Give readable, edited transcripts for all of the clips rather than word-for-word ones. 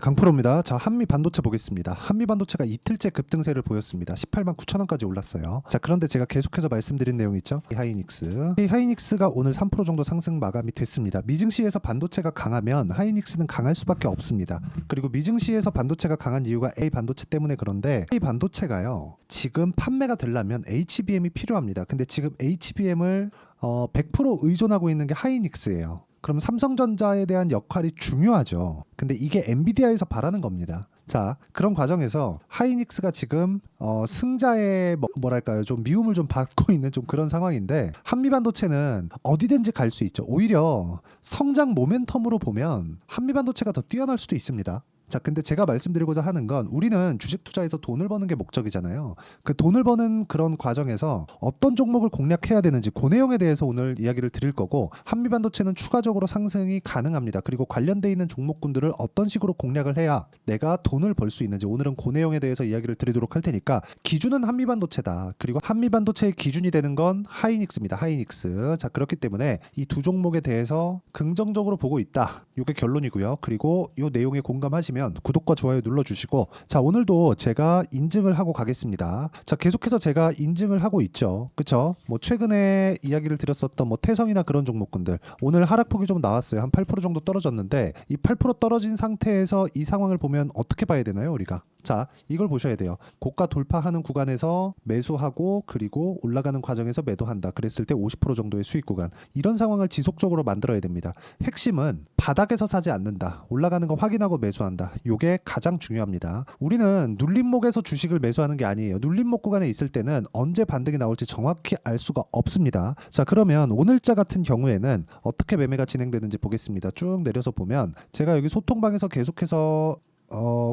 강프로입니다. 자, 한미 반도체 보겠습니다. 한미 반도체가 이틀째 급등세를 보였습니다. 18만 9천 원까지 올랐어요. 자, 그런데 제가 계속해서 말씀드린 내용 있죠? 하이닉스. 이 하이닉스가 오늘 3% 정도 상승 마감이 됐습니다. 미증시에서 반도체가 강하면 하이닉스는 강할 수밖에 없습니다. 그리고 미증시에서 반도체가 강한 이유가 A 반도체 때문에 그런데 A 반도체가요. 지금 판매가 되려면 HBM이 필요합니다. 근데 지금 HBM을 100% 의존하고 있는 게 하이닉스예요. 그럼 삼성전자에 대한 역할이 중요하죠. 근데 이게 엔비디아에서 바라는 겁니다. 자, 그런 과정에서 하이닉스가 지금 승자의 뭐랄까요, 좀 미움을 좀 받고 있는 좀 그런 상황인데, 한미반도체는 어디든지 갈 수 있죠. 오히려 성장 모멘텀으로 보면 한미반도체가 더 뛰어날 수도 있습니다. 자, 근데 제가 말씀드리고자 하는 건, 우리는 주식 투자에서 돈을 버는 게 목적이잖아요. 그 돈을 버는 그런 과정에서 어떤 종목을 공략해야 되는지 그 내용에 대해서 오늘 이야기를 드릴 거고, 한미반도체는 추가적으로 상승이 가능합니다. 그리고 관련돼 있는 종목군들을 어떤 식으로 공략을 해야 내가 돈을 벌 수 있는지, 오늘은 그 내용에 대해서 이야기를 드리도록 할 테니까, 기준은 한미반도체다. 그리고 한미반도체의 기준이 되는 건 하이닉스입니다. 하이닉스. 자, 그렇기 때문에 이 두 종목에 대해서 긍정적으로 보고 있다. 이게 결론이고요. 그리고 이 내용에 공감하시면 구독과 좋아요 눌러주시고, 자, 오늘도 제가 인증을 하고 가겠습니다. 자, 계속해서 제가 인증을 하고 있죠. 그쵸? 뭐 최근에 이야기를 드렸었던 뭐 태성이나 그런 종목군들 오늘 하락폭이 좀 나왔어요. 한 8% 정도 떨어졌는데, 이 8% 떨어진 상태에서 이 상황을 보면 어떻게 봐야 되나요, 우리가? 자, 이걸 보셔야 돼요. 고가 돌파하는 구간에서 매수하고, 그리고 올라가는 과정에서 매도한다. 그랬을 때 50% 정도의 수익 구간, 이런 상황을 지속적으로 만들어야 됩니다. 핵심은 바닥에서 사지 않는다. 올라가는 거 확인하고 매수한다. 요게 가장 중요합니다. 우리는 눌림목에서 주식을 매수하는 게 아니에요. 눌림목 구간에 있을 때는 언제 반등이 나올지 정확히 알 수가 없습니다. 자, 그러면 오늘자 같은 경우에는 어떻게 매매가 진행되는지 보겠습니다. 쭉 내려서 보면 제가 여기 소통방에서 계속해서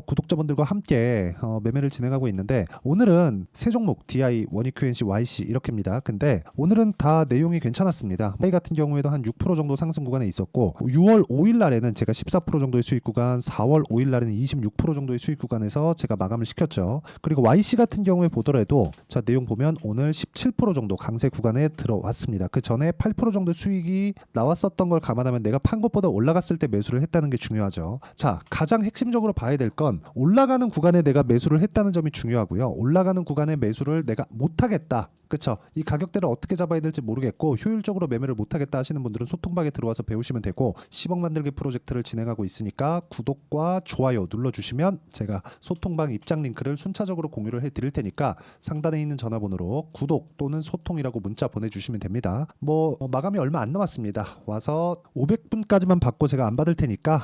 구독자분들과 함께 매매를 진행하고 있는데, 오늘은 세 종목 DI, 원익 QNC, YC 이렇게입니다. 근데 오늘은 다 내용이 괜찮았습니다. DI 같은 경우에도 한 6% 정도 상승 구간에 있었고, 6월 5일 날에는 제가 14% 정도의 수익 구간, 4월 5일 날에는 26% 정도의 수익 구간에서 제가 마감을 시켰죠. 그리고 YC 같은 경우에 보더라도, 자, 내용 보면 오늘 17% 정도 강세 구간에 들어왔습니다. 그 전에 8% 정도 수익이 나왔었던 걸 감안하면 내가 판 것보다 올라갔을 때 매수를 했다는 게 중요하죠. 자, 가장 핵심적으로 봐야 될 건, 올라가는 구간에 내가 매수를 했다는 점이 중요하고요. 올라가는 구간에 매수를 내가 못하겠다. 그쵸? 이 가격대를 어떻게 잡아야 될지 모르겠고 효율적으로 매매를 못하겠다 하시는 분들은 소통방에 들어와서 배우시면 되고, 10억 만들기 프로젝트를 진행하고 있으니까 구독과 좋아요 눌러주시면 제가 소통방 입장 링크를 순차적으로 공유를 해드릴 테니까 상단에 있는 전화번호로 구독 또는 소통이라고 문자 보내주시면 됩니다. 뭐 마감이 얼마 안 남았습니다. 와서 500분까지만 받고 제가 안 받을 테니까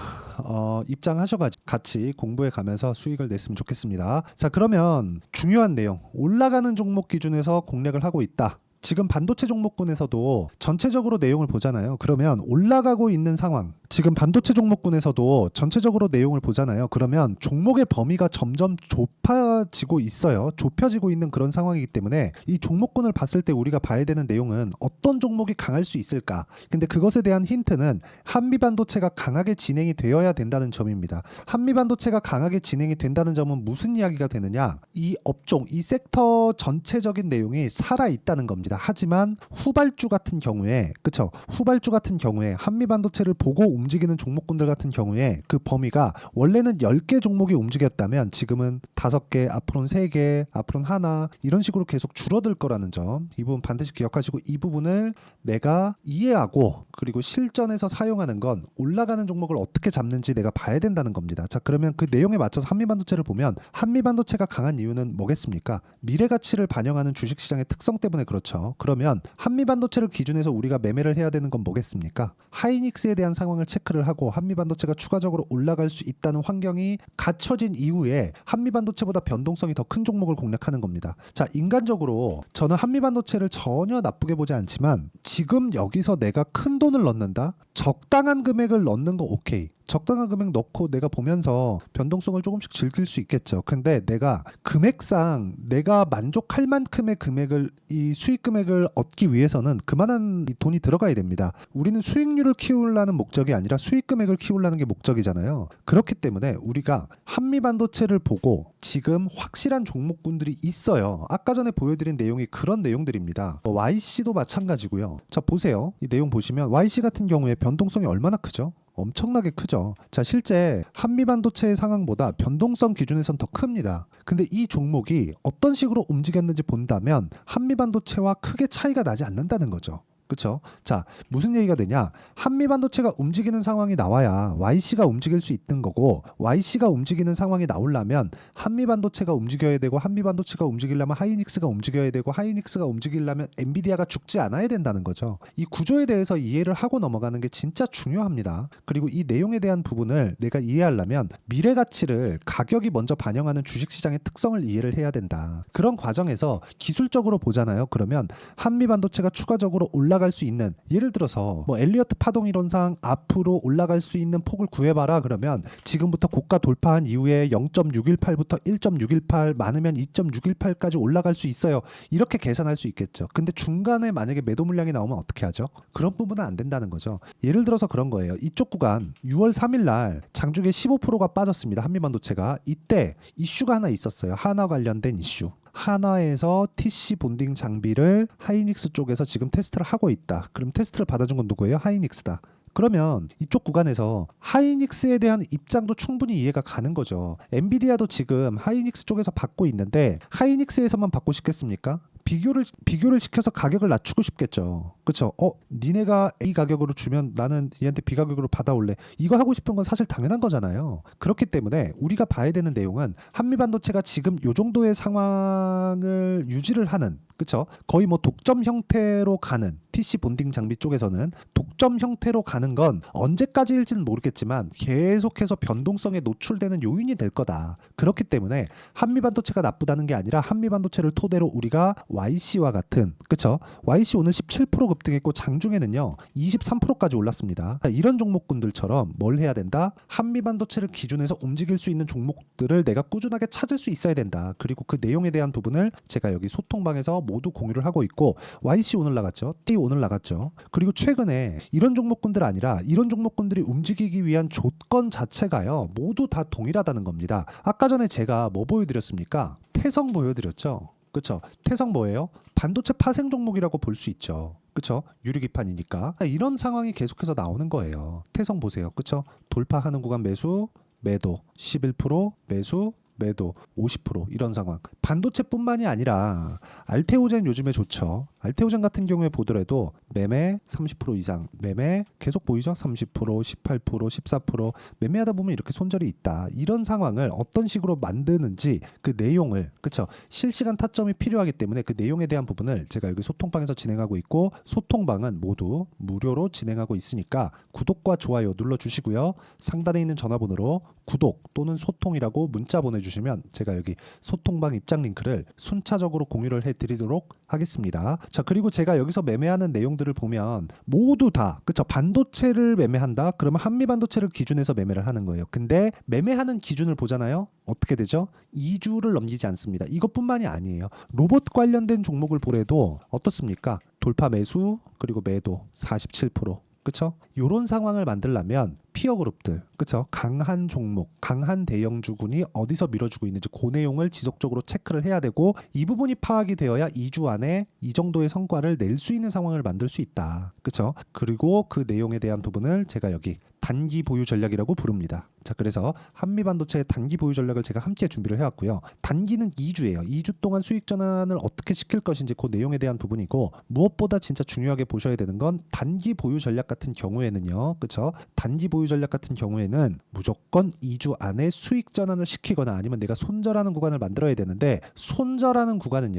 입장하셔가지고 같이 공부해 가면서 수익을 냈으면 좋겠습니다. 자, 그러면 중요한 내용, 올라가는 종목 기준에서 공략을 하고 있다. 지금 반도체 종목군에서도 전체적으로 내용을 보잖아요. 그러면 올라가고 있는 상황, 지금 반도체 종목군에서도 전체적으로 내용을 보잖아요. 그러면 종목의 범위가 점점 좁아지고 있어요. 좁혀지고 있는 그런 상황이기 때문에 이 종목군을 봤을 때 우리가 봐야 되는 내용은 어떤 종목이 강할 수 있을까? 근데 그것에 대한 힌트는 한미반도체가 강하게 진행이 되어야 된다는 점입니다. 한미반도체가 강하게 진행이 된다는 점은 무슨 이야기가 되느냐? 이 업종, 이 섹터 전체적인 내용이 살아있다는 겁니다. 하지만 후발주 같은 경우에, 그쵸? 후발주 같은 경우에 한미반도체를 보고 움직이는 종목군들 같은 경우에 그 범위가 원래는 10개 종목이 움직였다면 지금은 5개, 앞으로는 3개, 앞으로는 하나, 이런 식으로 계속 줄어들 거라는 점, 이 부분 반드시 기억하시고, 이 부분을 내가 이해하고 그리고 실전에서 사용하는 건 올라가는 종목을 어떻게 잡는지 내가 봐야 된다는 겁니다. 자, 그러면 그 내용에 맞춰서 한미반도체를 보면, 한미반도체가 강한 이유는 뭐겠습니까? 미래 가치를 반영하는 주식시장의 특성 때문에 그렇죠. 그러면 한미반도체를 기준해서 우리가 매매를 해야 되는 건 뭐겠습니까? 하이닉스에 대한 상황을 체크를 하고 한미반도체가 추가적으로 올라갈 수 있다는 환경이 갖춰진 이후에 한미반도체보다 변동성이 더 큰 종목을 공략하는 겁니다. 자, 인간적으로 저는 한미반도체를 전혀 나쁘게 보지 않지만, 지금 여기서 내가 큰 돈을 넣는다? 적당한 금액을 넣는 거 오케이. 적당한 금액 넣고 내가 보면서 변동성을 조금씩 즐길 수 있겠죠. 근데 내가 금액상 내가 만족할 만큼의 금액을, 이 수익 금액을 얻기 위해서는 그만한 돈이 들어가야 됩니다. 우리는 수익률을 키우려는 목적이 아니라 수익 금액을 키우려는 게 목적이잖아요. 그렇기 때문에 우리가 한미반도체를 보고 지금 확실한 종목군들이 있어요. 아까 전에 보여드린 내용이 그런 내용들입니다. YC도 마찬가지고요. 자, 보세요. 이 내용 보시면 YC 같은 경우에 변동성이 얼마나 크죠? 엄청나게 크죠. 자, 실제 한미반도체의 상황보다 변동성 기준에선 더 큽니다. 근데 이 종목이 어떤 식으로 움직였는지 본다면 한미반도체와 크게 차이가 나지 않는다는 거죠. 그렇죠? 자, 무슨 얘기가 되냐? 한미반도체가 움직이는 상황이 나와야 YC가 움직일 수 있는 거고, YC가 움직이는 상황이 나오려면 한미반도체가 움직여야 되고, 한미반도체가 움직이려면 하이닉스가 움직여야 되고, 하이닉스가 움직이려면 엔비디아가 죽지 않아야 된다는 거죠. 이 구조에 대해서 이해를 하고 넘어가는 게 진짜 중요합니다. 그리고 이 내용에 대한 부분을 내가 이해하려면 미래 가치를 가격이 먼저 반영하는 주식시장의 특성을 이해를 해야 된다. 그런 과정에서 기술적으로 보잖아요. 그러면 한미반도체가 추가적으로 올라갈 수 있는, 예를 들어서 뭐 엘리어트 파동 이론상 앞으로 올라갈 수 있는 폭을 구해봐라 그러면 지금부터 고가 돌파한 이후에 0.618부터 1.618 많으면 2.618까지 올라갈 수 있어요. 이렇게 계산할 수 있겠죠. 근데 중간에 만약에 매도 물량이 나오면 어떻게 하죠? 그런 부분은 안 된다는 거죠. 예를 들어서 그런 거예요. 이쪽 구간 6월 3일 날 장중에 15%가 빠졌습니다. 한미반도체가. 이때 이슈가 하나 있었어요. 하나 관련된 이슈. 하나에서 TC 본딩 장비를 하이닉스 쪽에서 지금 테스트를 하고 있다. 그럼 테스트를 받아준 건 누구예요? 하이닉스다. 그러면 이쪽 구간에서 하이닉스에 대한 입장도 충분히 이해가 가는 거죠. 엔비디아도 지금 하이닉스 쪽에서 받고 있는데 하이닉스에서만 받고 싶겠습니까? 비교를 시켜서 가격을 낮추고 싶겠죠. 그렇죠? 니네가 A 가격으로 주면 나는 얘한테 B 가격으로 받아올래. 이거 하고 싶은 건 사실 당연한 거잖아요. 그렇기 때문에 우리가 봐야 되는 내용은 한미반도체가 지금 요 정도의 상황을 유지를 하는, 그렇죠? 거의 뭐 독점 형태로 가는, TC 본딩 장비 쪽에서는 독점 형태로 가는 건 언제까지일지는 모르겠지만 계속해서 변동성에 노출되는 요인이 될 거다. 그렇기 때문에 한미반도체가 나쁘다는 게 아니라 한미반도체를 토대로 우리가 YC와 같은, 그렇죠? YC 오늘 17% 급등했고 장중에는요 23%까지 올랐습니다. 이런 종목군들처럼 뭘 해야 된다? 한미반도체를 기준해서 움직일 수 있는 종목들을 내가 꾸준하게 찾을 수 있어야 된다. 그리고 그 내용에 대한 부분을 제가 여기 소통방에서 모두 공유를 하고 있고, YC 오늘 나갔죠. T 오늘 나갔죠. 그리고 최근에 이런 종목군들 아니라 이런 종목군들이 움직이기 위한 조건 자체가요 모두 다 동일하다는 겁니다. 아까 전에 제가 뭐 보여드렸습니까? 태성 보여드렸죠. 그렇죠? 태성 뭐예요? 반도체 파생 종목이라고 볼 수 있죠. 그렇죠? 유리기판이니까. 이런 상황이 계속해서 나오는 거예요. 태성 보세요. 그렇죠? 돌파하는 구간 매수, 매도, 11% 매수, 매도 50% 이런 상황. 반도체뿐만이 아니라 알테오젠 요즘에 좋죠. 알테오젠 같은 경우에 보더라도 매매 30% 이상, 매매 계속 보이죠? 30%, 18%, 14% 매매하다 보면 이렇게 손절이 있다. 이런 상황을 어떤 식으로 만드는지 그 내용을, 그렇죠? 실시간 타점이 필요하기 때문에 그 내용에 대한 부분을 제가 여기 소통방에서 진행하고 있고, 소통방은 모두 무료로 진행하고 있으니까 구독과 좋아요 눌러주시고요. 상단에 있는 전화번호로 구독 또는 소통이라고 문자 보내주시면 제가 여기 소통방 입장 링크를 순차적으로 공유를 해드리도록 하겠습니다. 자, 그리고 제가 여기서 매매하는 내용들을 보면 모두 다, 그쵸? 반도체를 매매한다? 그러면 한미반도체를 기준해서 매매를 하는 거예요. 근데 매매하는 기준을 보잖아요? 어떻게 되죠? 2주를 넘기지 않습니다. 이것뿐만이 아니에요. 로봇 관련된 종목을 보래도 어떻습니까? 돌파 매수 그리고 매도 47%. 그쵸? 이런 상황을 만들려면 피어 그룹들, 그쵸? 강한 종목, 강한 대형주군이 어디서 밀어주고 있는지 그 내용을 지속적으로 체크를 해야 되고, 이 부분이 파악이 되어야 2주 안에 이 정도의 성과를 낼 수 있는 상황을 만들 수 있다. 그쵸? 그리고 그 내용에 대한 부분을 제가 여기 단기 보유 전략이라고 부릅니다. 자, 그래서 한미반도체의 단기 보유 전략을 제가 함께 준비를 해왔고요. 단기는 2주예요. 2주 동안 수익 전환을 어떻게 시킬 것인지 그 내용에 대한 부분이고, 무엇보다 진짜 중요하게 보셔야 되는 건 단기 보유 전략 같은 경우에는요. 그렇죠? 단기 보유 전략 같은 경우에는 무조건 2주 안에 수익 전환을 시키거나 아니면 내가 손절하는 구간을 만들어야 되는데, 손절하는 구간은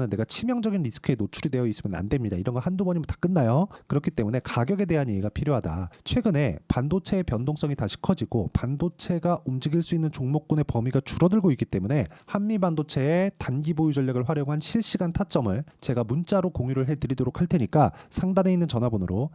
내가 치명적인 리스크에 노출이 되어 있으면 안 됩니다. 이런 거 한두 번이면 다 끝나요. 그렇기 때문에 가격에 대한 이해가 필요하다. 최근에 반도체의 변동성이 다시 커지고 반도체가 움직일 수 있는 종목군의 범위가 줄어들고 있기 때문에 한미반도체의 단기 보유 전략을 활용한 실시간 타점을 제가 문자로 공유를 해드리도록 할 테니까 상단에 있는 전화번호로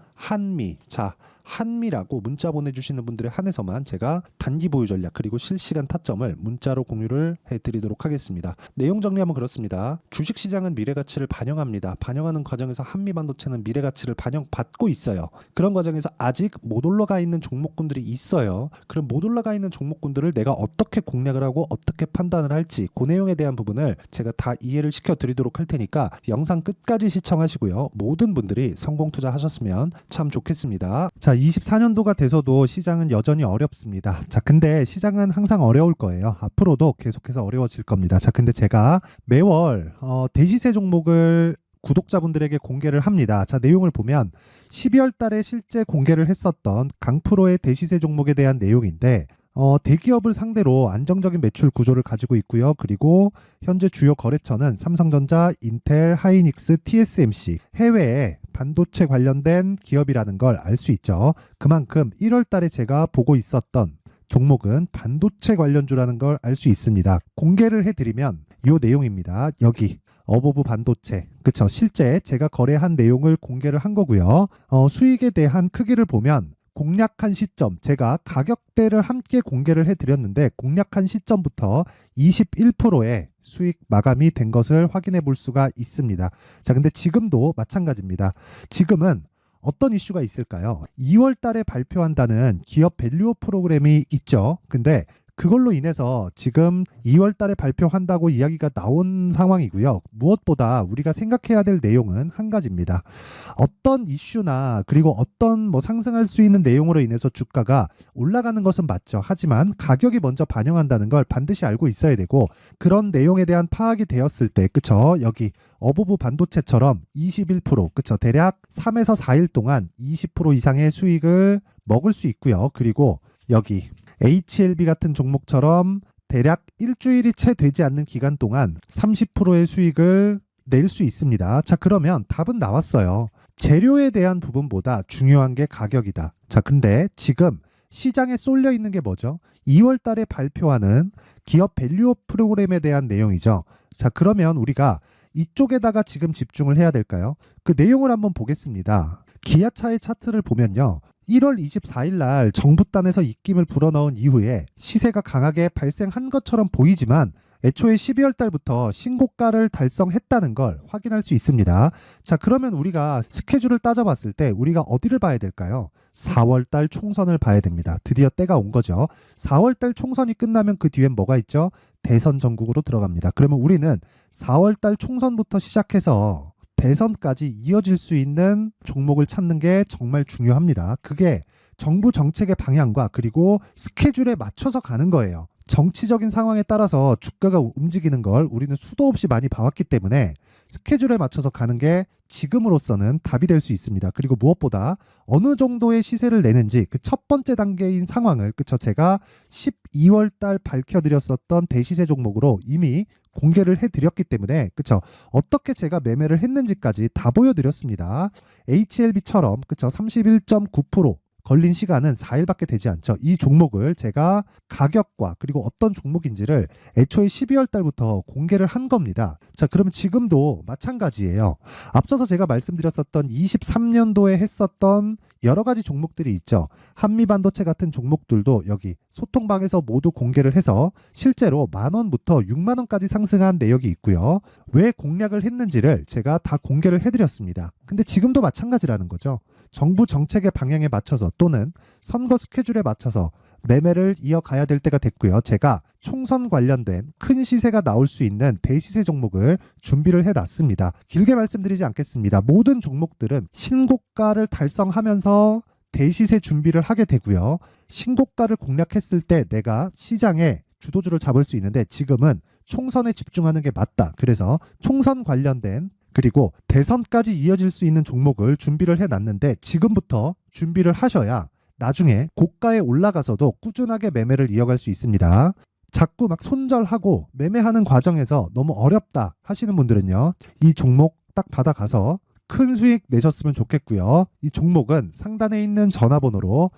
한미라고 문자 보내주시는 분들에 한해서만 제가 단기 보유 전략 그리고 실시간 타점을 문자로 공유를 해드리도록 하겠습니다. 내용 정리하면 그렇습니다. 주식시장은 미래가치를 반영합니다. 반영하는 과정에서 한미반도체는 미래가치를 반영받고 있어요. 그런 과정에서 아직 못 올라가 있는 종목군들이 있어요. 그럼 못 올라가 있는 종목군들을 내가 어떻게 공략을 하고 어떻게 판단을 할지 그 내용에 대한 부분을 제가 다 이해를 시켜드리도록 할 테니까 영상 끝까지 시청하시고요. 모든 분들이 성공 투자하셨으면 참 좋겠습니다. 자, 자, 24년도가 돼서도 시장은 여전히 어렵습니다. 자, 근데 시장은 항상 어려울 거예요. 앞으로도 계속해서 어려워질 겁니다. 자, 근데 제가 매월 대시세 종목을 구독자분들에게 공개를 합니다. 자, 내용을 보면 12월 달에 실제 공개를 했었던 강프로의 대시세 종목에 대한 내용인데 대기업을 상대로 안정적인 매출 구조를 가지고 있고요. 그리고 현재 주요 거래처는 삼성전자, 인텔, 하이닉스, TSMC, 해외에 반도체 관련된 기업이라는 걸 알 수 있죠. 그만큼 1월 달에 제가 보고 있었던 종목은 반도체 관련주라는 걸 알 수 있습니다. 공개를 해드리면 이 내용입니다. 여기 어보브 반도체, 그쵸? 실제 제가 거래한 내용을 공개를 한 거고요. 수익에 대한 크기를 보면 공략한 시점, 제가 가격대를 함께 공개를 해드렸는데 공략한 시점부터 21%의 수익 마감이 된 것을 확인해 볼 수가 있습니다. 자, 근데 지금도 마찬가지입니다. 지금은 어떤 이슈가 있을까요? 2월 달에 발표한다는 기업 밸류업 프로그램이 있죠. 근데 그걸로 인해서 지금 2월 달에 발표한다고 이야기가 나온 상황이고요. 무엇보다 우리가 생각해야 될 내용은 한 가지입니다. 어떤 이슈나 그리고 어떤 상승할 수 있는 내용으로 인해서 주가가 올라가는 것은 맞죠. 하지만 가격이 먼저 반영한다는 걸 반드시 알고 있어야 되고, 그런 내용에 대한 파악이 되었을 때, 그쵸? 여기 어보브 반도체처럼 21%, 그쵸? 대략 3에서 4일 동안 20% 이상의 수익을 먹을 수 있고요. 그리고 여기 HLB 같은 종목처럼 대략 일주일이 채 되지 않는 기간 동안 30%의 수익을 낼 수 있습니다. 자, 그러면 답은 나왔어요. 재료에 대한 부분보다 중요한 게 가격이다. 자, 근데 지금 시장에 쏠려 있는 게 뭐죠? 2월 달에 발표하는 기업 밸류업 프로그램에 대한 내용이죠. 자, 그러면 우리가 이쪽에다가 지금 집중을 해야 될까요? 그 내용을 한번 보겠습니다. 기아차의 차트를 보면요. 1월 24일 날 정부단에서 입김을 불어넣은 이후에 시세가 강하게 발생한 것처럼 보이지만 애초에 12월 달부터 신고가를 달성했다는 걸 확인할 수 있습니다. 자, 그러면 우리가 스케줄을 따져봤을 때 우리가 어디를 봐야 될까요? 4월 달 총선을 봐야 됩니다. 드디어 때가 온 거죠. 4월 달 총선이 끝나면 그 뒤엔 뭐가 있죠? 대선 전국으로 들어갑니다. 그러면 우리는 4월 달 총선부터 시작해서 대선까지 이어질 수 있는 종목을 찾는 게 정말 중요합니다. 그게 정부 정책의 방향과 그리고 스케줄에 맞춰서 가는 거예요. 정치적인 상황에 따라서 주가가 움직이는 걸 우리는 수도 없이 많이 봐왔기 때문에 스케줄에 맞춰서 가는 게 지금으로서는 답이 될 수 있습니다. 그리고 무엇보다 어느 정도의 시세를 내는지 그 첫 번째 단계인 상황을, 그쵸? 제가 12월 달 밝혀드렸었던 대시세 종목으로 이미 공개를 해드렸기 때문에, 그쵸? 어떻게 제가 매매를 했는지까지 다 보여드렸습니다. HLB처럼, 그쵸? 31.9% 걸린 시간은 4일밖에 되지 않죠. 이 종목을 제가 가격과 그리고 어떤 종목인지를 애초에 12월 달부터 공개를 한 겁니다. 자, 그러면 지금도 마찬가지예요. 앞서서 제가 말씀드렸었던 23년도에 했었던 여러 가지 종목들이 있죠. 한미반도체 같은 종목들도 여기 소통방에서 모두 공개를 해서 실제로 10,000원부터 60,000원까지 상승한 내역이 있고요. 왜 공략을 했는지를 제가 다 공개를 해드렸습니다. 근데 지금도 마찬가지라는 거죠. 정부 정책의 방향에 맞춰서 또는 선거 스케줄에 맞춰서 매매를 이어가야 될 때가 됐고요. 제가 총선 관련된 큰 시세가 나올 수 있는 대시세 종목을 준비를 해놨습니다. 길게 말씀드리지 않겠습니다. 모든 종목들은 신고가를 달성하면서 대시세 준비를 하게 되고요. 신고가를 공략했을 때 내가 시장에 주도주를 잡을 수 있는데 지금은 총선에 집중하는 게 맞다. 그래서 총선 관련된 그리고 대선까지 이어질 수 있는 종목을 준비를 해놨는데 지금부터 준비를 하셔야 나중에 고가에 올라가서도 꾸준하게 매매를 이어갈 수 있습니다. 자꾸 막 손절하고 매매하는 과정에서 너무 어렵다 하시는 분들은요. 이 종목 딱 받아가서 큰 수익 내셨으면 좋겠고요. 이 종목은 상단에 있는 전화번호로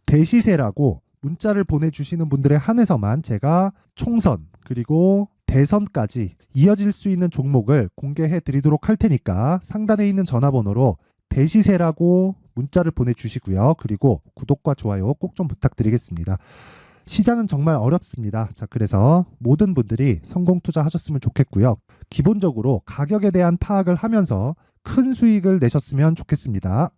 대시세라고 문자를 보내주시는 분들에 한해서만 제가 총선 그리고 대선까지 이어질 수 있는 종목을 공개해 드리도록 할 테니까 상단에 있는 전화번호로 대시세라고 문자를 보내주시고요. 그리고 구독과 좋아요 꼭 좀 부탁드리겠습니다. 시장은 정말 어렵습니다. 자, 그래서 모든 분들이 성공 투자하셨으면 좋겠고요. 기본적으로 가격에 대한 파악을 하면서 큰 수익을 내셨으면 좋겠습니다.